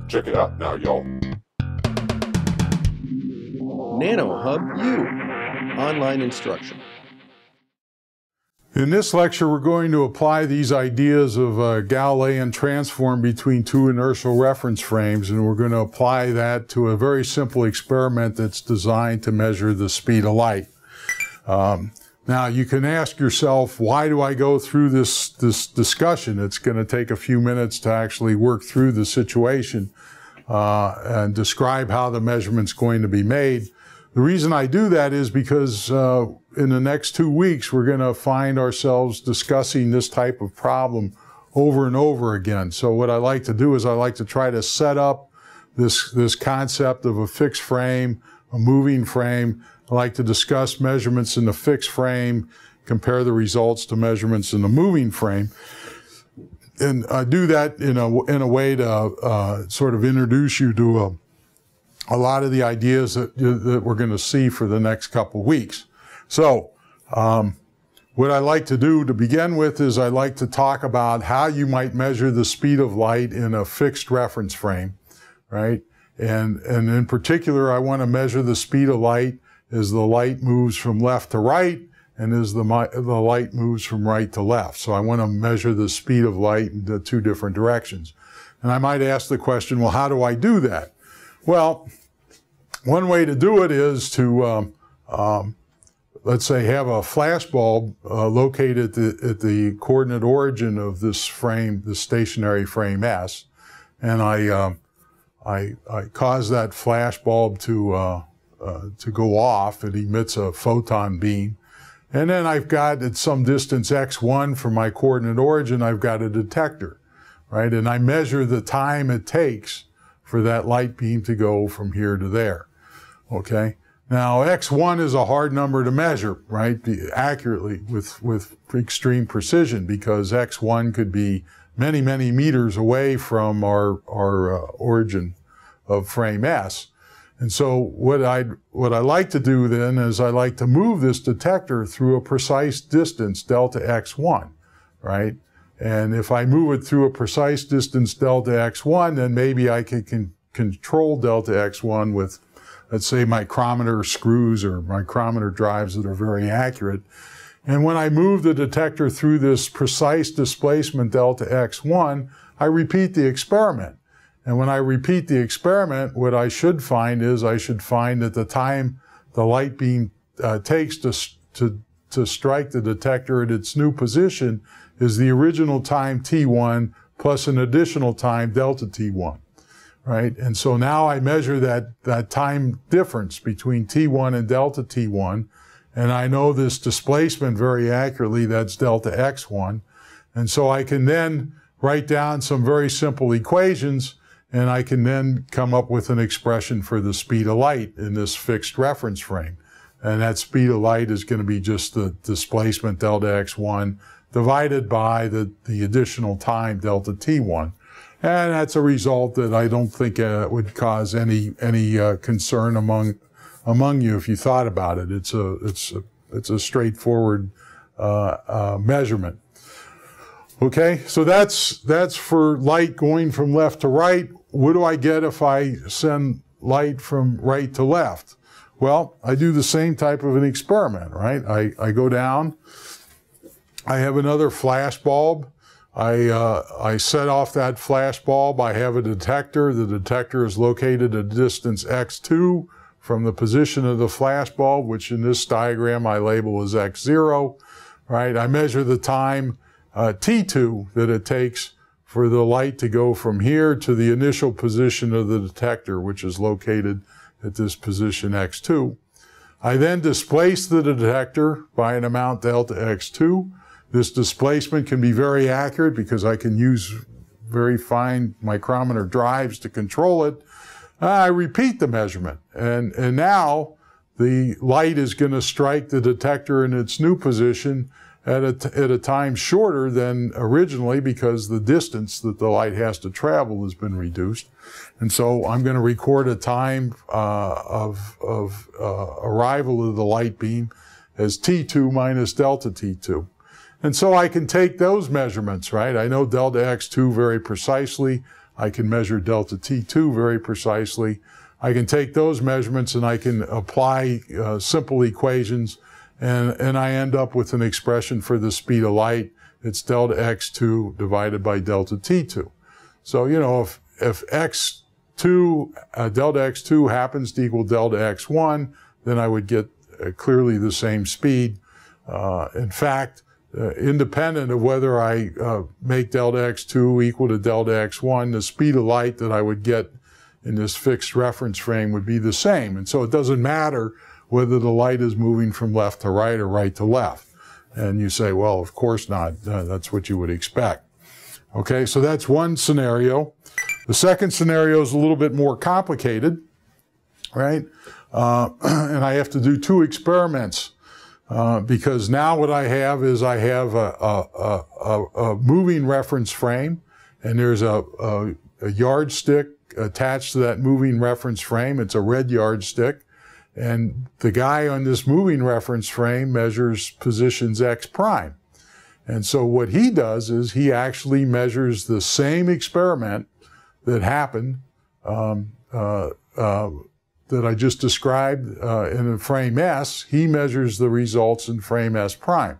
Check it out now, y'all. NanoHub U, online instruction. In this lecture, we're going to apply these ideas of a Galilean transform between two inertial reference frames, and we're going to apply that to a very simple experiment that's designed to measure the speed of light. Now, you can ask yourself, why do I go through this discussion? It's going to take a few minutes to actually work through the situation and describe how the measurement's going to be made. The reason I do that is because in the next 2 weeks, we're going to find ourselves discussing this type of problem over and over again. So what I like to do is I like to try to set up this concept of a fixed frame, a moving frame. I like to discuss measurements in the fixed frame, compare the results to measurements in the moving frame. And I do that in a way to sort of introduce you to a lot of the ideas that we're going to see for the next couple weeks. So, what I like to do to begin with is I like to talk about how you might measure the speed of light in a fixed reference frame, right? And in particular, I want to measure the speed of light as the light moves from left to right and as the light moves from right to left. So I want to measure the speed of light in the two different directions. And I might ask the question, well, how do I do that? Well, one way to do it is to, let's say, have a flash bulb located at the coordinate origin of this frame, the stationary frame S, and I cause that flash bulb to go off. It emits a photon beam, and then I've got at some distance x1 from my coordinate origin, I've got a detector, right? And I measure the time it takes for that light beam to go from here to there, okay? Now, x1 is a hard number to measure, right, accurately with extreme precision, because x1 could be many, many meters away from our origin of frame S. And so what I like to do then is I like to move this detector through a precise distance, delta x1, right? And if I move it through a precise distance, delta x1, then maybe I can control delta x1 with, let's say, micrometer screws or micrometer drives that are very accurate. And when I move the detector through this precise displacement delta x1, I repeat the experiment. And when I repeat the experiment, what I should find is I should find that the time the light beam takes to strike the detector at its new position is the original time t1 plus an additional time delta t1. Right? And so now I measure that time difference between T1 and delta T1, and I know this displacement very accurately, that's delta X1. And so I can then write down some very simple equations, and I can then come up with an expression for the speed of light in this fixed reference frame. And that speed of light is going to be just the displacement delta X1 divided by the additional time delta T1. And that's a result that I don't think would cause any concern among you if you thought about it. It's a straightforward measurement. Okay, so that's for light going from left to right. What do I get if I send light from right to left? Well, I do the same type of an experiment, right? I go down. I have another flash bulb. I set off that flash bulb. I have a detector. The detector is located at a distance x2 from the position of the flash bulb, which in this diagram I label as x0, right? I measure the time t2 that it takes for the light to go from here to the initial position of the detector, which is located at this position x2. I then displace the detector by an amount delta x2. This displacement can be very accurate because I can use very fine micrometer drives to control it. I repeat the measurement, and now the light is going to strike the detector in its new position at a time shorter than originally, because the distance that the light has to travel has been reduced. And so I'm going to record a time of arrival of the light beam as T2 minus delta T2. And so I can take those measurements, right? I know delta X2 very precisely. I can measure delta T2 very precisely. I can take those measurements and I can apply simple equations, and I end up with an expression for the speed of light. It's delta x2 divided by delta T2. So, you know, if delta x2 happens to equal delta x1, then I would get clearly the same speed. In fact, independent of whether I make delta x2 equal to delta x1, the speed of light that I would get in this fixed reference frame would be the same. And so it doesn't matter whether the light is moving from left to right or right to left. And you say, well, of course not. That's what you would expect. Okay, so that's one scenario. The second scenario is a little bit more complicated, right? And I have to do two experiments. Because now what I have is I have a moving reference frame, and there's a yardstick attached to that moving reference frame. It's a red yardstick, and the guy on this moving reference frame measures positions x prime. And so what he does is he actually measures the same experiment that happened that I just described in a frame S. He measures the results in frame S prime,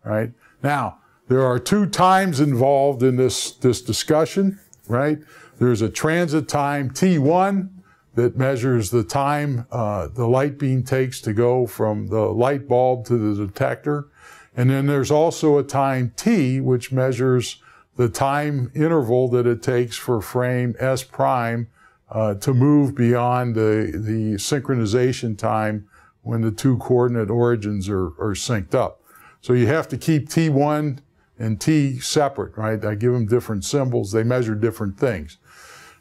right? Now, there are two times involved in this discussion, right? There's a transit time T1 that measures the time the light beam takes to go from the light bulb to the detector. And then there's also a time T, which measures the time interval that it takes for frame S prime to move beyond the synchronization time when the two coordinate origins are synced up. So you have to keep T1 and T separate, right? I give them different symbols. They measure different things.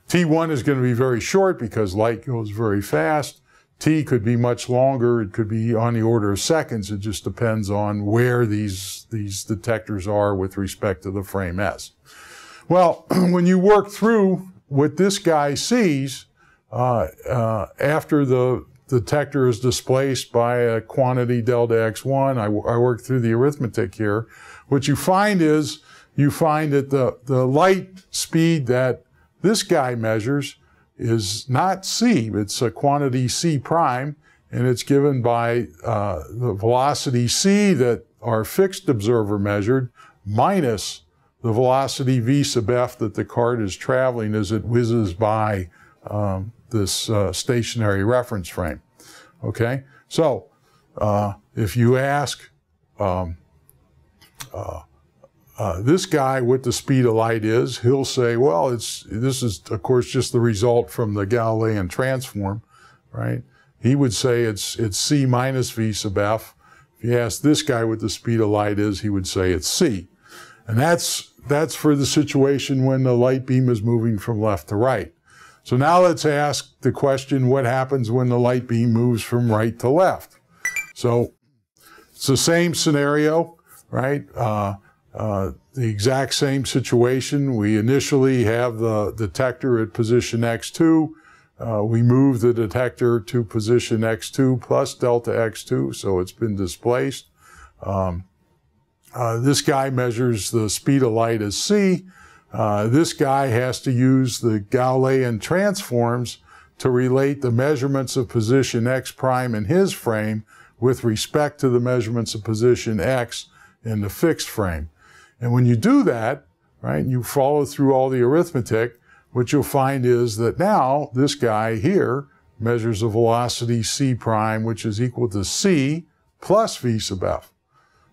T1 is going to be very short because light goes very fast. T could be much longer. It could be on the order of seconds. It just depends on where these detectors are with respect to the frame S. Well, when you work through what this guy sees after the detector is displaced by a quantity delta x1, I work through the arithmetic here. What you find is, you find that the light speed that this guy measures is not c, it's a quantity c prime, and it's given by the velocity c that our fixed observer measured minus the velocity v sub f that the card is traveling as it whizzes by this stationary reference frame. Okay, so if you ask this guy what the speed of light is, he'll say, well, this is, of course, just the result from the Galilean transform, right? He would say it's c minus v sub f. If you ask this guy what the speed of light is, he would say it's c. And that's for the situation when the light beam is moving from left to right. So now let's ask the question, what happens when the light beam moves from right to left? So it's the same scenario, right? The exact same situation. We initially have the detector at position x2. We move the detector to position x2 plus delta x2, so it's been displaced. This guy measures the speed of light as c. This guy has to use the Galilean transforms to relate the measurements of position x prime in his frame with respect to the measurements of position x in the fixed frame. And when you do that, right, you follow through all the arithmetic, what you'll find is that now this guy here measures a velocity c prime, which is equal to c plus v sub f.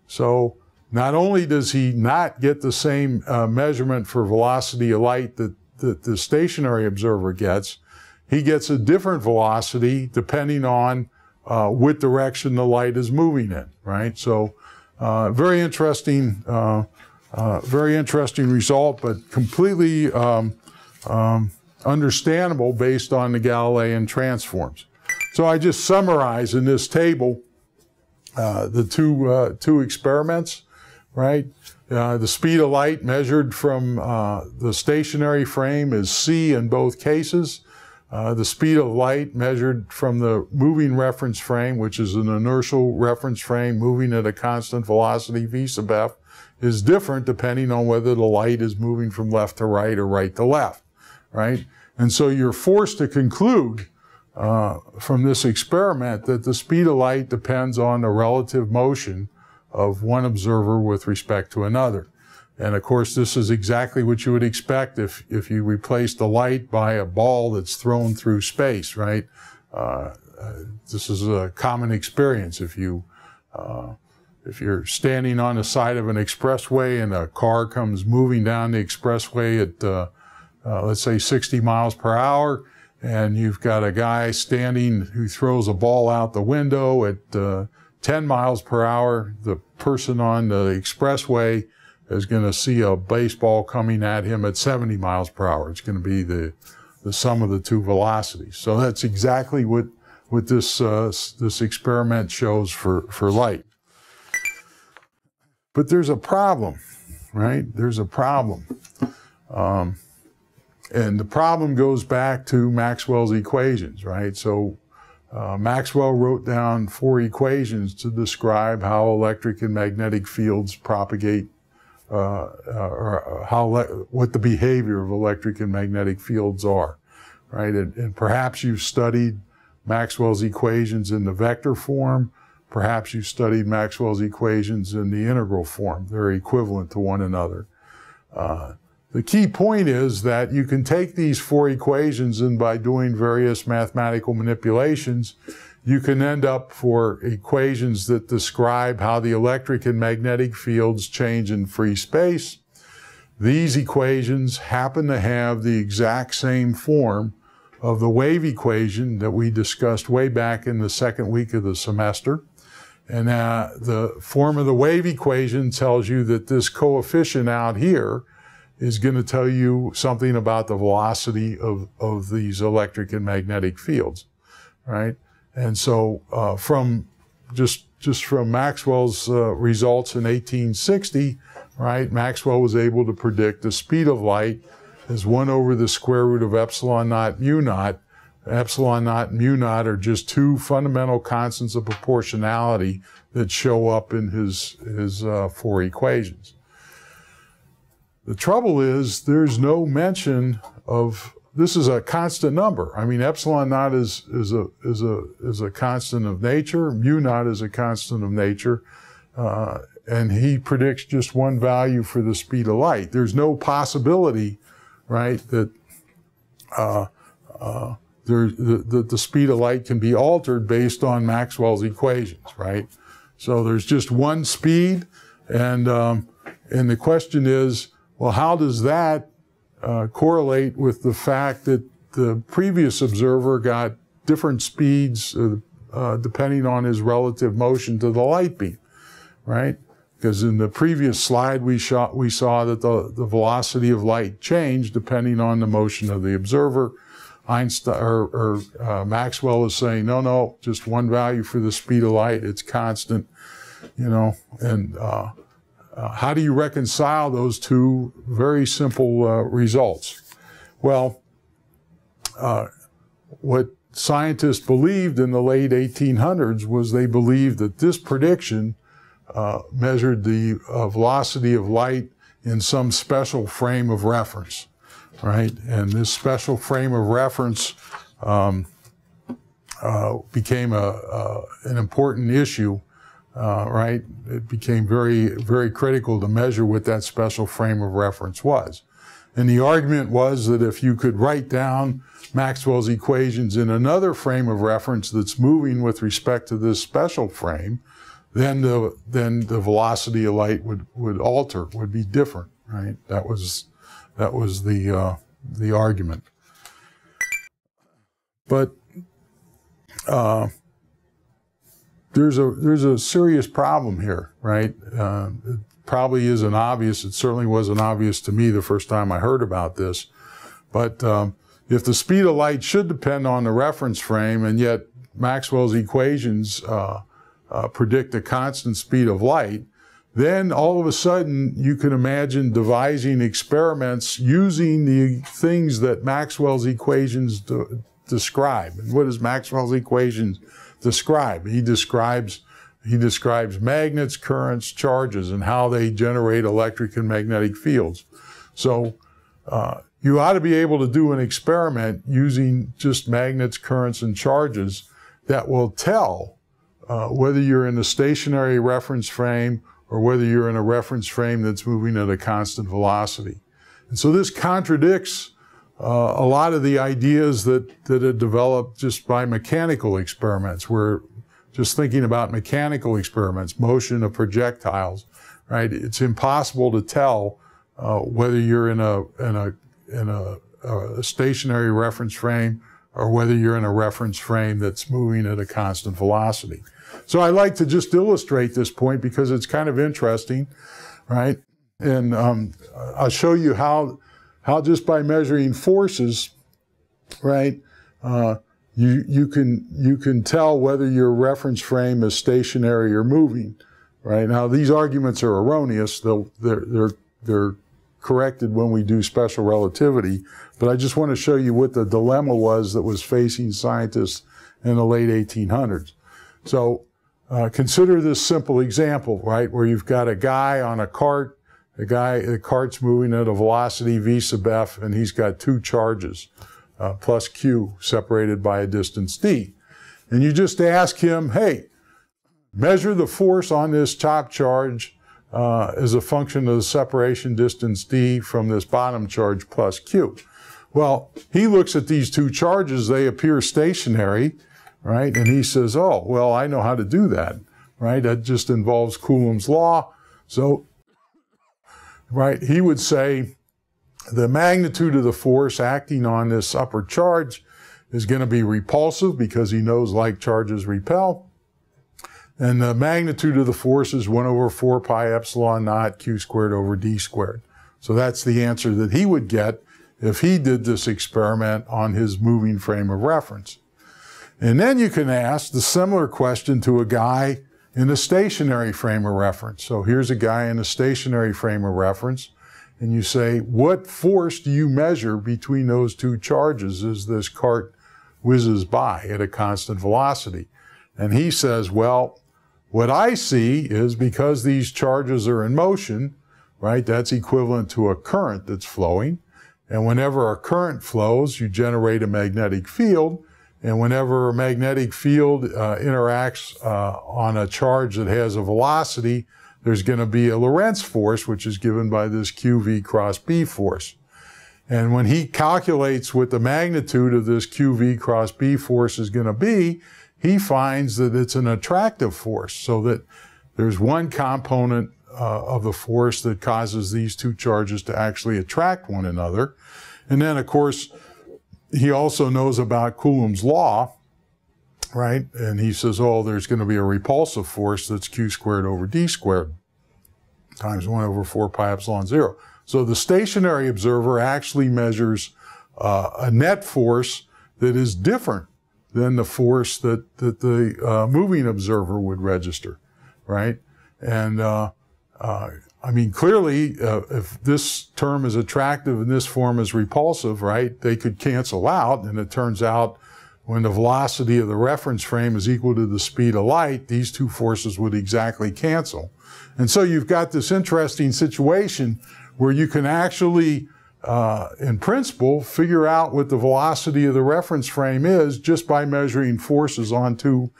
So not only does he not get the same measurement for velocity of light that the stationary observer gets, he gets a different velocity depending on what direction the light is moving in, right? So very interesting result, but completely understandable based on the Galilean transforms. So I just summarize in this table the two experiments, right? The speed of light measured from the stationary frame is c in both cases. The speed of light measured from the moving reference frame, which is an inertial reference frame moving at a constant velocity v sub f, is different depending on whether the light is moving from left to right or right to left, right? And so you're forced to conclude from this experiment that the speed of light depends on the relative motion of one observer with respect to another. And of course, this is exactly what you would expect if you replace the light by a ball that's thrown through space, right? This is a common experience. If you're standing on the side of an expressway and a car comes moving down the expressway at, let's say 60 miles per hour, and you've got a guy standing who throws a ball out the window at 10 miles per hour, the person on the expressway is going to see a baseball coming at him at 70 miles per hour. It's going to be the sum of the two velocities. So that's exactly what this experiment shows for light. But there's a problem, right? There's a problem. And the problem goes back to Maxwell's equations, right? So Maxwell wrote down 4 equations to describe how electric and magnetic fields propagate, or what the behavior of electric and magnetic fields are, right? And perhaps you've studied Maxwell's equations in the vector form. Perhaps you've studied Maxwell's equations in the integral form. They're equivalent to one another. The key point is that you can take these 4 equations, and by doing various mathematical manipulations, you can end up for equations that describe how the electric and magnetic fields change in free space. These equations happen to have the exact same form of the wave equation that we discussed way back in the 2nd week of the semester. And the form of the wave equation tells you that this coefficient out here is going to tell you something about the velocity of these electric and magnetic fields, right? And so from Maxwell's results in 1860, right, Maxwell was able to predict the speed of light as 1 over the square root of epsilon naught mu naught. Epsilon naught and mu naught are just 2 fundamental constants of proportionality that show up in his 4 equations. The trouble is there's no mention of, this is a constant number. I mean, epsilon naught is a constant of nature. Mu naught is a constant of nature. And he predicts just 1 value for the speed of light. There's no possibility, right, that the speed of light can be altered based on Maxwell's equations, right? So there's just 1 speed, and the question is, well, how does that correlate with the fact that the previous observer got different speeds depending on his relative motion to the light beam, right? Because in the previous slide we saw that the velocity of light changed depending on the motion of the observer. Maxwell is saying, no, just 1 value for the speed of light, it's constant, you know, and how do you reconcile those 2 very simple results? Well, what scientists believed in the late 1800s was they believed that this prediction measured the velocity of light in some special frame of reference, right? And this special frame of reference became an important issue. Right? It became very, very critical to measure what that special frame of reference was. And the argument was that if you could write down Maxwell's equations in another frame of reference that's moving with respect to this special frame, then the velocity of light would alter, would be different, right? That was the argument. But there's a serious problem here, right? It probably isn't obvious. It certainly wasn't obvious to me the first time I heard about this. But if the speed of light should depend on the reference frame, and yet Maxwell's equations predict a constant speed of light, then all of a sudden you can imagine devising experiments using the things that Maxwell's equations describe. And what does Maxwell's equations describe? He describes magnets, currents, charges, and how they generate electric and magnetic fields. So you ought to be able to do an experiment using just magnets, currents, and charges that will tell whether you're in a stationary reference frame or whether you're in a reference frame that's moving at a constant velocity. And so this contradicts a lot of the ideas that are developed just by mechanical experiments. We're just thinking about mechanical experiments, motion of projectiles, right? It's impossible to tell whether you're in a stationary reference frame or whether you're in a reference frame that's moving at a constant velocity. So I like to just illustrate this point because it's kind of interesting, right? And I'll show you how just by measuring forces, right, you can tell whether your reference frame is stationary or moving, right? Now these arguments are erroneous. They're corrected when we do special relativity, but I just want to show you what the dilemma was that was facing scientists in the late 1800s. So consider this simple example, right, where you've got a guy on a cart. The cart's moving at a velocity v sub f, and he's got two charges, plus q, separated by a distance d. And you just ask him, hey, measure the force on this top charge as a function of the separation distance d from this bottom charge plus q. Well, he looks at these two charges, they appear stationary, right? And he says, oh, well, I know how to do that, right? That just involves Coulomb's law. So, right, he would say the magnitude of the force acting on this upper charge is going to be repulsive because he knows like charges repel. And the magnitude of the force is 1 over 4 pi epsilon naught q squared over d squared. So that's the answer that he would get if he did this experiment on his moving frame of reference. And then you can ask the similar question to a guy in a stationary frame of reference. So here's a guy in a stationary frame of reference, and you say, what force do you measure between those two charges as this cart whizzes by at a constant velocity? And he says, well, what I see is because these charges are in motion, right, that's equivalent to a current that's flowing. And whenever a current flows, you generate a magnetic field. And whenever a magnetic field interacts on a charge that has a velocity, there's going to be a Lorentz force, which is given by this QV cross B force. And when he calculates what the magnitude of this QV cross B force is going to be, he finds that it's an attractive force, so that there's one component of the force that causes these two charges to actually attract one another. And then, of course, he also knows about Coulomb's law, right? And he says, oh, there's going to be a repulsive force that's q squared over d squared times 1 over 4 pi epsilon 0. So the stationary observer actually measures a net force that is different than the force that the moving observer would register, right? And I mean, clearly, if this term is attractive and this form is repulsive, right, they could cancel out. And it turns out when the velocity of the reference frame is equal to the speed of light, these two forces would exactly cancel. And so you've got this interesting situation where you can actually, in principle, figure out what the velocity of the reference frame is just by measuring forces on two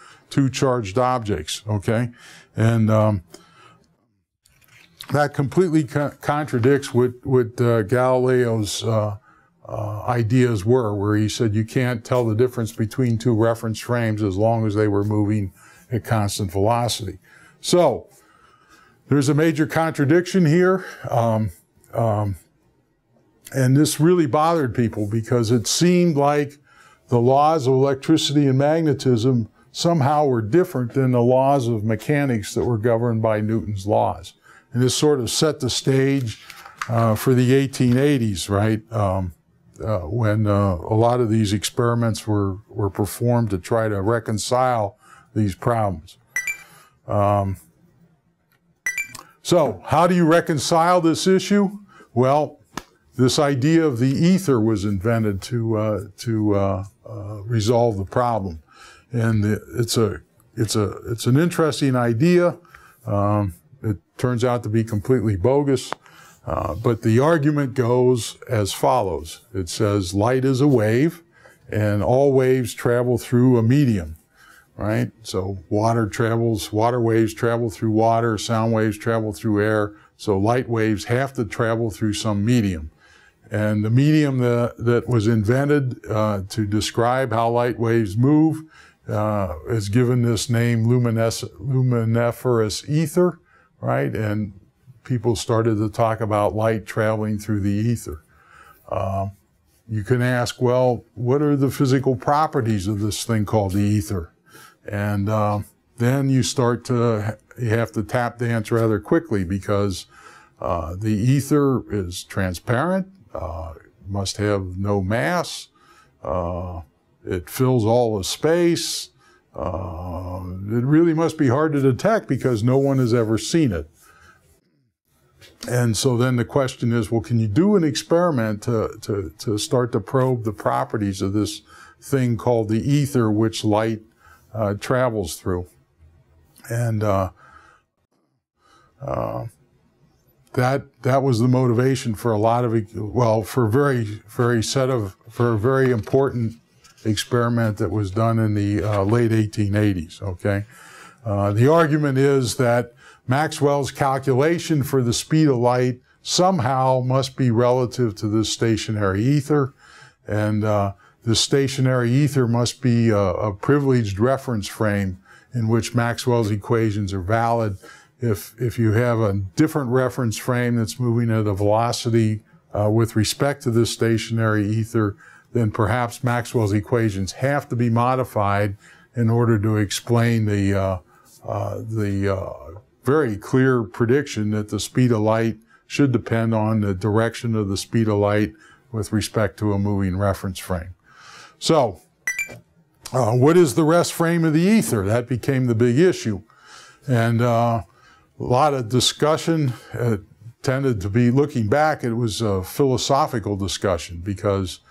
charged objects, okay? And that completely contradicts what Galileo's ideas were, where he said you can't tell the difference between two reference frames as long as they were moving at constant velocity. So there's a major contradiction here, and this really bothered people because it seemed like the laws of electricity and magnetism somehow were different than the laws of mechanics that were governed by Newton's laws. And this sort of set the stage for the 1880s, right? When a lot of these experiments were performed to try to reconcile these problems. So how do you reconcile this issue? Well, this idea of the ether was invented to resolve the problem, and it's an interesting idea. It turns out to be completely bogus. But the argument goes as follows. It says light is a wave, and all waves travel through a medium, right? So water waves travel through water, sound waves travel through air, so light waves have to travel through some medium. And the medium that was invented to describe how light waves move is given this name luminiferous ether, right? And people started to talk about light traveling through the ether. You can ask, well, what are the physical properties of this thing called the ether? And then you have to tap dance rather quickly, because the ether is transparent, must have no mass, it fills all the space, it really must be hard to detect because no one has ever seen it. And so then the question is, well, can you do an experiment to start to probe the properties of this thing called the ether, which light travels through? And that was the motivation for a lot of, well, for a very important experiment that was done in the late 1880s, okay? The argument is that Maxwell's calculation for the speed of light somehow must be relative to this stationary ether, and this stationary ether must be a privileged reference frame in which Maxwell's equations are valid. If you have a different reference frame that's moving at a velocity with respect to this stationary ether, then perhaps Maxwell's equations have to be modified in order to explain the very clear prediction that the speed of light should depend on the direction of the speed of light with respect to a moving reference frame. So, what is the rest frame of the ether? That became the big issue. And a lot of discussion tended to be, looking back, it was a philosophical discussion, because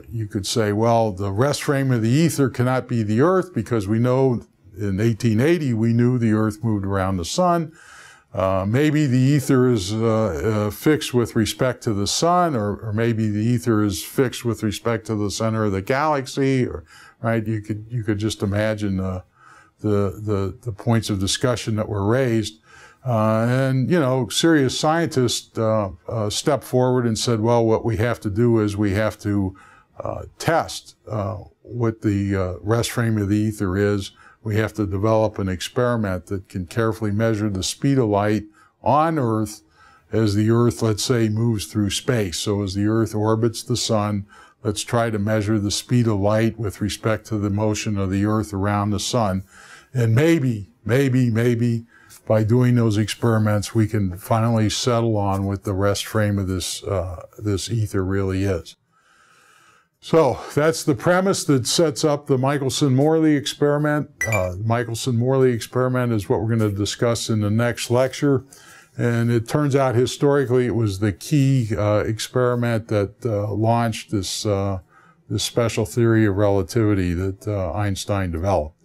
you could say, well, the rest frame of the ether cannot be the Earth, because we know in 1880 we knew the Earth moved around the sun. Maybe the ether is fixed with respect to the sun, or maybe the ether is fixed with respect to the center of the galaxy, or, right? You could just imagine the points of discussion that were raised. And, you know, serious scientists stepped forward and said, well, what we have to do is we have to test what the rest frame of the ether is. We have to develop an experiment that can carefully measure the speed of light on Earth as the Earth, let's say, moves through space. So as the Earth orbits the sun, let's try to measure the speed of light with respect to the motion of the Earth around the sun. And maybe, by doing those experiments, we can finally settle on what the rest frame of this ether really is. So that's the premise that sets up the Michelson-Morley experiment. The Michelson-Morley experiment is what we're going to discuss in the next lecture. And it turns out historically it was the key experiment that launched this special theory of relativity that Einstein developed.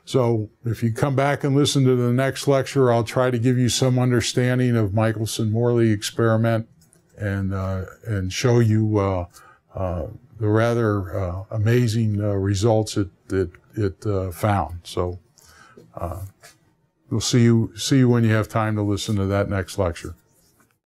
So if you come back and listen to the next lecture, I'll try to give you some understanding of Michelson-Morley experiment and show you the rather amazing results it found. So we'll see you when you have time to listen to that next lecture.